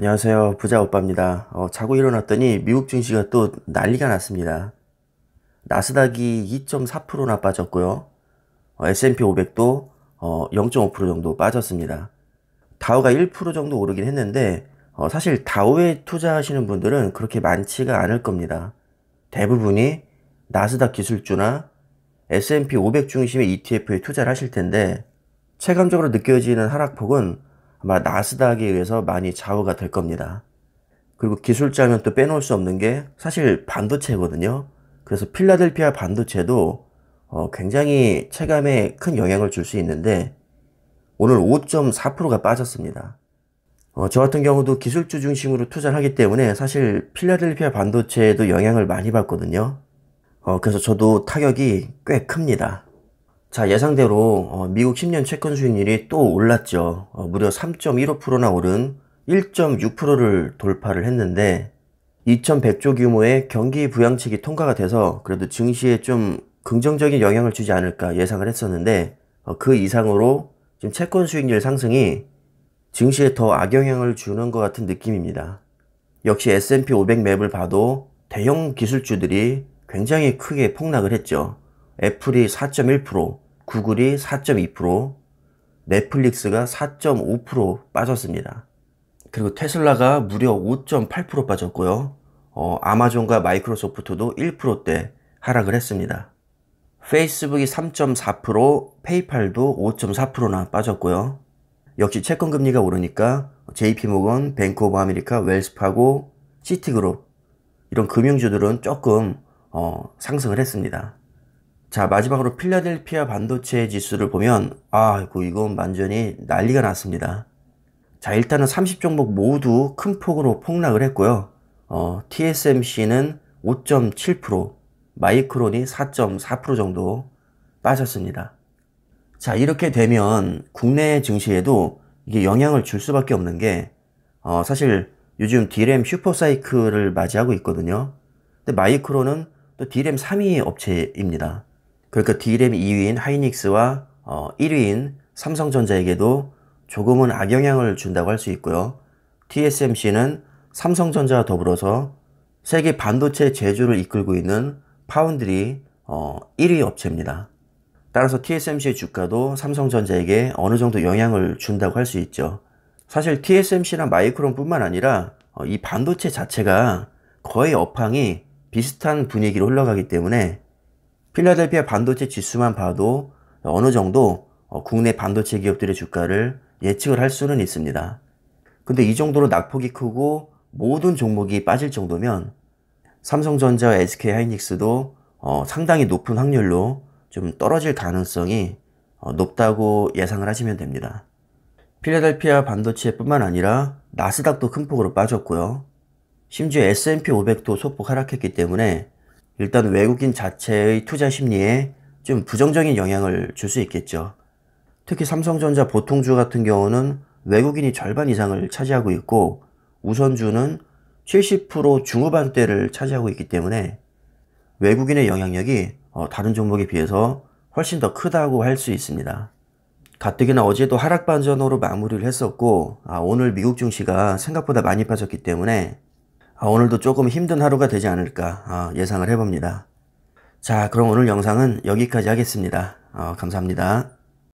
안녕하세요. 부자 오빠입니다. 자고 일어났더니 미국 증시가 또 난리가 났습니다. 나스닥이 2.4%나 빠졌고요. S&P 500도 0.5% 정도 빠졌습니다. 다우가 1% 정도 오르긴 했는데 사실 다우에 투자하시는 분들은 그렇게 많지가 않을 겁니다. 대부분이 나스닥 기술주나 S&P 500 중심의 ETF에 투자를 하실 텐데 체감적으로 느껴지는 하락폭은 아마 나스닥에 의해서 많이 좌우가 될 겁니다. 그리고 기술자면 또 빼놓을 수 없는 게 사실 반도체거든요. 그래서 필라델피아 반도체도 굉장히 체감에 큰 영향을 줄 수 있는데 오늘 5.4%가 빠졌습니다. 저 같은 경우도 기술주 중심으로 투자를 하기 때문에 사실 필라델피아 반도체에도 영향을 많이 받거든요. 그래서 저도 타격이 꽤 큽니다. 자, 예상대로 미국 10년 채권 수익률이 또 올랐죠. 무려 3.15%나 오른 1.6%를 돌파를 했는데 2100조 규모의 경기 부양책이 통과가 돼서 그래도 증시에 좀 긍정적인 영향을 주지 않을까 예상을 했었는데 그 이상으로 지금 채권 수익률 상승이 증시에 더 악영향을 주는 것 같은 느낌입니다. 역시 S&P 500 맵을 봐도 대형 기술주들이 굉장히 크게 폭락을 했죠. 애플이 4.1%, 구글이 4.2%, 넷플릭스가 4.5% 빠졌습니다. 그리고 테슬라가 무려 5.8% 빠졌고요. 아마존과 마이크로소프트도 1%대 하락을 했습니다. 페이스북이 3.4%, 페이팔도 5.4%나 빠졌고요. 역시 채권 금리가 오르니까 JP모건, 뱅크 오브 아메리카, 웰스파고, 시티그룹 이런 금융주들은 조금 상승을 했습니다. 자, 마지막으로 필라델피아 반도체 지수를 보면 이건 완전히 난리가 났습니다. 자, 일단은 30종목 모두 큰 폭으로 폭락을 했고요. TSMC는 5.7%, 마이크론이 4.4% 정도 빠졌습니다. 자, 이렇게 되면 국내 증시에도 이게 영향을 줄 수밖에 없는 게 사실 요즘 D램 슈퍼사이클을 맞이하고 있거든요. 근데 마이크론은 또 D램 3위 업체입니다. 그러니까 D램 2위인 하이닉스와 1위인 삼성전자에게도 조금은 악영향을 준다고 할 수 있고요. TSMC는 삼성전자와 더불어서 세계 반도체 제조를 이끌고 있는 파운드리 1위 업체입니다. 따라서 TSMC의 주가도 삼성전자에게 어느 정도 영향을 준다고 할 수 있죠. 사실 TSMC나 마이크론뿐만 아니라 이 반도체 자체가 거의 업황이 비슷한 분위기로 흘러가기 때문에 필라델피아 반도체 지수만 봐도 어느 정도 국내 반도체 기업들의 주가를 예측을 할 수는 있습니다. 근데 이 정도로 낙폭이 크고 모든 종목이 빠질 정도면 삼성전자와 SK하이닉스도 상당히 높은 확률로 좀 떨어질 가능성이 높다고 예상을 하시면 됩니다. 필라델피아 반도체뿐만 아니라 나스닥도 큰 폭으로 빠졌고요. 심지어 S&P 500도 소폭 하락했기 때문에 일단 외국인 자체의 투자 심리에 좀 부정적인 영향을 줄 수 있겠죠. 특히 삼성전자 보통주 같은 경우는 외국인이 절반 이상을 차지하고 있고 우선주는 70% 중후반대를 차지하고 있기 때문에 외국인의 영향력이 다른 종목에 비해서 훨씬 더 크다고 할 수 있습니다. 가뜩이나 어제도 하락 반전으로 마무리를 했었고 오늘 미국 증시가 생각보다 많이 빠졌기 때문에 오늘도 조금 힘든 하루가 되지 않을까 예상을 해봅니다. 자, 그럼 오늘 영상은 여기까지 하겠습니다. 감사합니다.